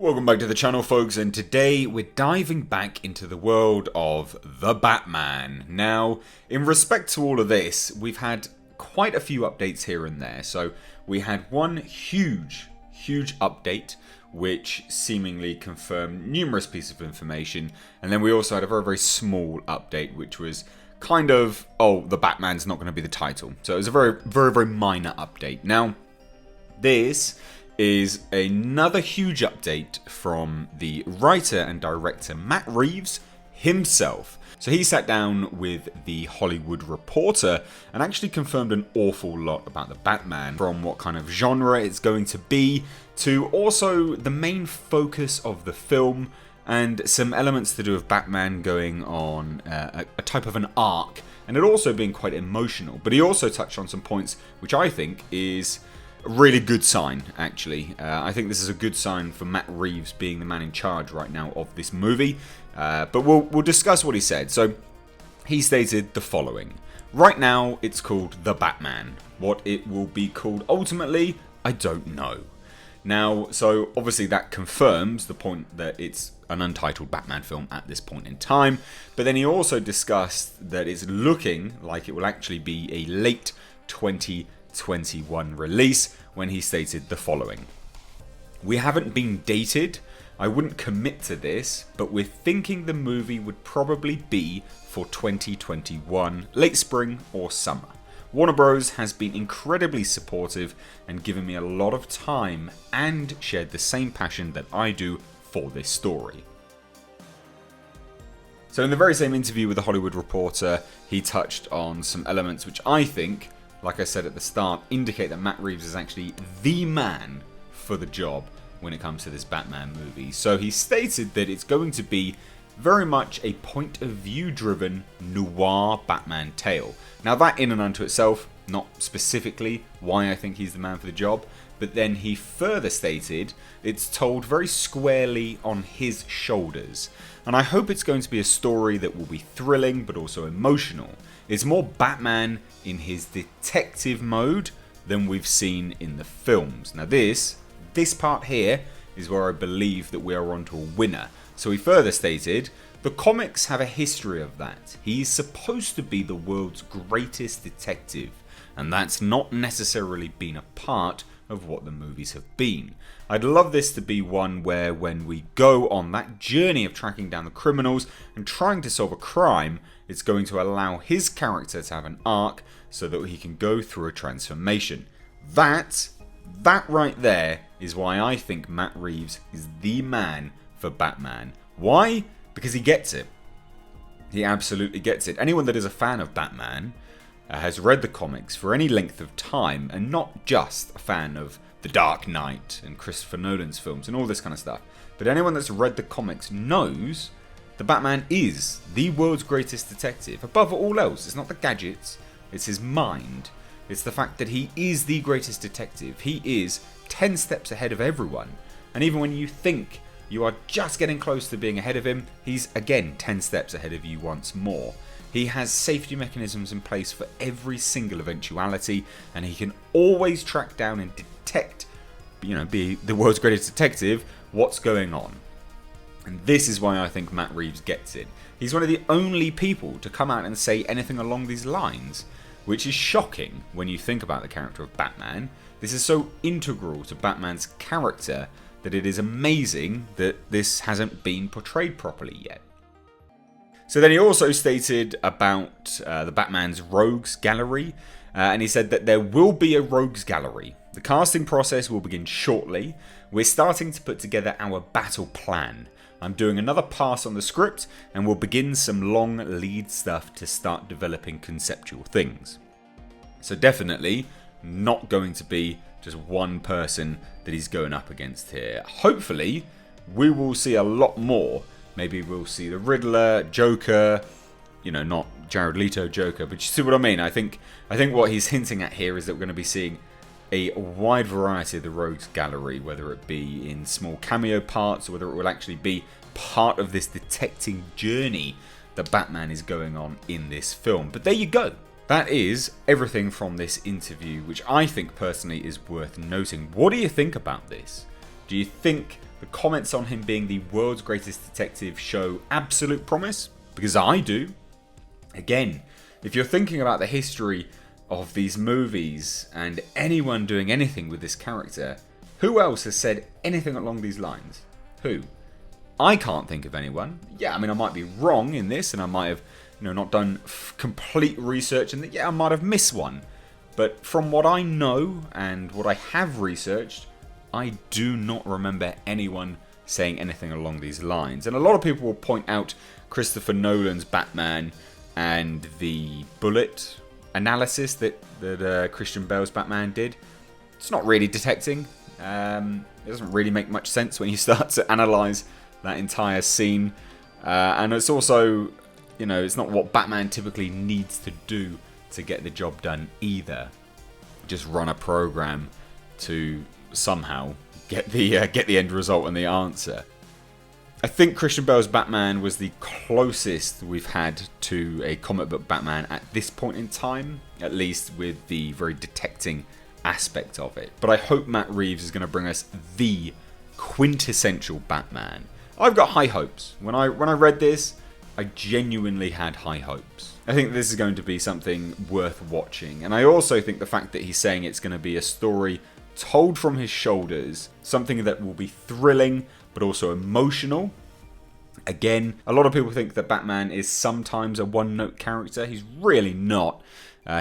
Welcome back to the channel, folks, and today we're diving back into the world of the Batman. Now, in respect to all of this, we've had quite a few updates here and there. So we had one huge update which seemingly confirmed numerous pieces of information, and then we also had a very small update which was kind of, oh, the Batman's not going to be the title. So it was a very minor update. Now, this is another huge update from the writer and director Matt Reeves himself. So he sat down with the Hollywood Reporter and actually confirmed an awful lot about the Batman, from what kind of genre it's going to be, to also the main focus of the film, and some elements to do with Batman going on a type of an arc, and it also being quite emotional. But he also touched on some points which I think is a really good sign, actually. I think this is a good sign for Matt Reeves being the man in charge right now of this movie. But we'll discuss what he said. So he stated the following. Right now, it's called The Batman. What it will be called ultimately, I don't know. Now, so obviously that confirms the point that it's an untitled Batman film at this point in time. But then he also discussed that it's looking like it will actually be a late 2021 release, when he stated the following. We haven't been dated. I wouldn't commit to this, but we're thinking the movie would probably be for 2021, late spring or summer. Warner Bros. Has been incredibly supportive and given me a lot of time and shared the same passion that I do for this story. So in the very same interview with the Hollywood Reporter, he touched on some elements which I think, like I said at the start, indicate that Matt Reeves is actually the man for the job when it comes to this Batman movie. So he stated that it's going to be very much a point of view driven noir Batman tale. Now that in and unto itself, not specifically why I think he's the man for the job, but then he further stated it's told very squarely on his shoulders. And I hope it's going to be a story that will be thrilling but also emotional. It's more Batman in his detective mode than we've seen in the films. Now this part here is where I believe that we are onto a winner. So he further stated, the comics have a history of that. He's supposed to be the world's greatest detective, and that's not necessarily been a part of what the movies have been. I'd love this to be one where when we go on that journey of tracking down the criminals and trying to solve a crime, it's going to allow his character to have an arc so that he can go through a transformation. That right there is why I think Matt Reeves is the man for Batman. Why? Because he gets it. He absolutely gets it. Anyone that is a fan of Batman has read the comics for any length of time, and not just a fan of The Dark Knight and Christopher Nolan's films and all this kind of stuff, but anyone that's read the comics knows the Batman is the world's greatest detective. Above all else, it's not the gadgets, it's his mind. It's the fact that he is the greatest detective. He is 10 steps ahead of everyone. And even when you think you are just getting close to being ahead of him, he's again 10 steps ahead of you once more. He has safety mechanisms in place for every single eventuality, and he can always track down and detect, be the world's greatest detective, what's going on. And this is why I think Matt Reeves gets it. He's one of the only people to come out and say anything along these lines, which is shocking when you think about the character of Batman. This is so integral to Batman's character that it is amazing that this hasn't been portrayed properly yet. So then he also stated about the Batman's Rogues Gallery, and he said that there will be a Rogues Gallery. The casting process will begin shortly. We're starting to put together our battle plan. I'm doing another pass on the script, and we'll begin some long lead stuff to start developing conceptual things. So definitely not going to be just one person that he's going up against here. Hopefully we will see a lot more. Maybe we'll see the Riddler, Joker, not Jared Leto Joker, but you see what I mean. I think what he's hinting at here is that we're going to be seeing a wide variety of the Rogues Gallery, whether it be in small cameo parts or whether it will actually be part of this detecting journey that Batman is going on in this film. But there you go. That is everything from this interview, which I think personally is worth noting. What do you think about this? Do you think the comments on him being the world's greatest detective show absolute promise, because I do. Again, if you're thinking about the history of these movies and anyone doing anything with this character, who else has said anything along these lines? Who? I can't think of anyone. Yeah, I mean, I might be wrong in this, and I might have, not done complete research, and I might have missed one. But from what I know and what I have researched, I do not remember anyone saying anything along these lines. And a lot of people will point out Christopher Nolan's Batman and the bullet analysis that Christian Bale's Batman did. It's not really detecting. It doesn't really make much sense when you start to analyse that entire scene. And it's also, it's not what Batman typically needs to do to get the job done either. Just run a program to somehow get the end result and the answer. I think Christian Bale's Batman was the closest we've had to a comic book Batman at this point in time, at least with the very detecting aspect of it. But I hope Matt Reeves is going to bring us the quintessential Batman. I've got high hopes. When I read this, I genuinely had high hopes. I think this is going to be something worth watching. And I also think the fact that he's saying it's going to be a story told from his shoulders, something that will be thrilling but also emotional. Again, a lot of people think that Batman is sometimes a one-note character. He's really not.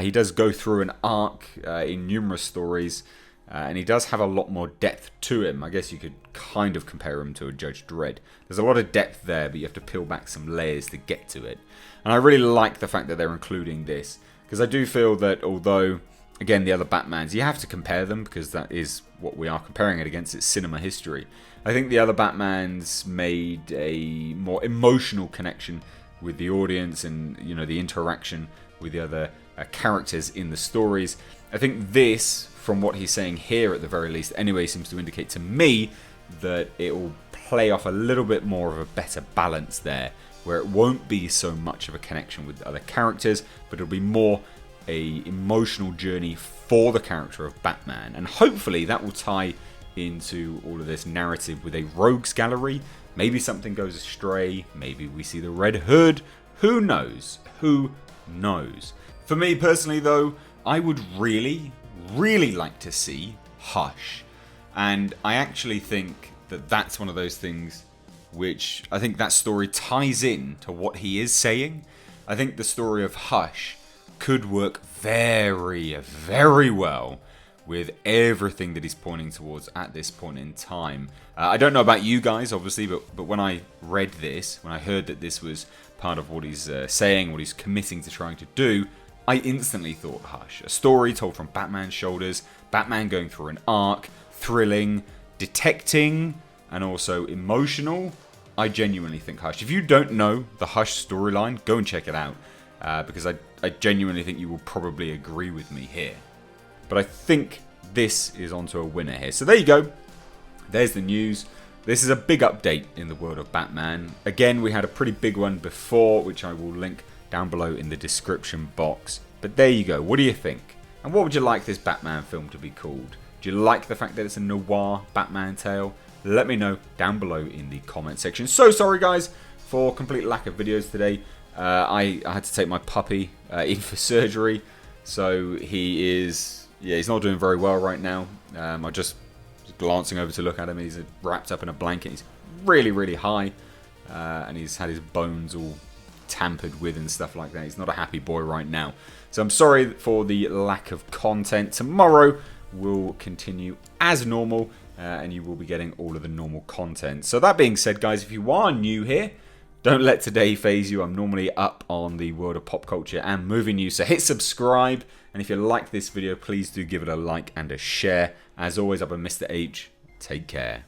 He does go through an arc in numerous stories, and he does have a lot more depth to him. I guess you could kind of compare him to a Judge Dredd. There's a lot of depth there, but you have to peel back some layers to get to it. And I really like the fact that they're including this, because I do feel that although, again, the other Batmans, you have to compare them because that is what we are comparing it against. It's cinema history. I think the other Batmans made a more emotional connection with the audience and, the interaction with the other characters in the stories. I think this, from what he's saying here at the very least anyway, seems to indicate to me that it will play off a little bit more of a better balance there, where it won't be so much of a connection with other characters, but it'll be more a emotional journey for the character of Batman. And hopefully that will tie into all of this narrative with a rogues gallery. Maybe something goes astray. Maybe we see the Red Hood. Who knows? Who knows? For me personally though, I would really, really like to see Hush. And I actually think that that's one of those things which I think that story ties in to what he is saying. I think the story of Hush could work very, very well with everything that he's pointing towards at this point in time. I don't know about you guys, obviously, but when I read this, when I heard that this was part of what he's saying, what he's committing to trying to do, I instantly thought Hush. A story told from Batman's shoulders, Batman going through an arc, thrilling, detecting, and also emotional. I genuinely think Hush. If you don't know the Hush storyline, go and check it out, because I genuinely think you will probably agree with me here. But I think this is onto a winner here. So there you go. There's the news. This is a big update in the world of Batman. Again, we had a pretty big one before, which I will link down below in the description box. But there you go. What do you think? And what would you like this Batman film to be called? Do you like the fact that it's a noir Batman tale? Let me know down below in the comment section. So sorry guys for complete lack of videos today. I had to take my puppy in for surgery. So he's not doing very well right now. I just glancing over to look at him. He's wrapped up in a blanket. He's really, really high. And he's had his bones all tampered with and stuff like that. He's not a happy boy right now. So I'm sorry for the lack of content. Tomorrow will continue as normal. And you will be getting all of the normal content. So that being said, guys, if you are new here, don't let today phase you. I'm normally up on the world of pop culture and movie news. So hit subscribe. And if you like this video, please do give it a like and a share. As always, I've been Mr. H. Take care.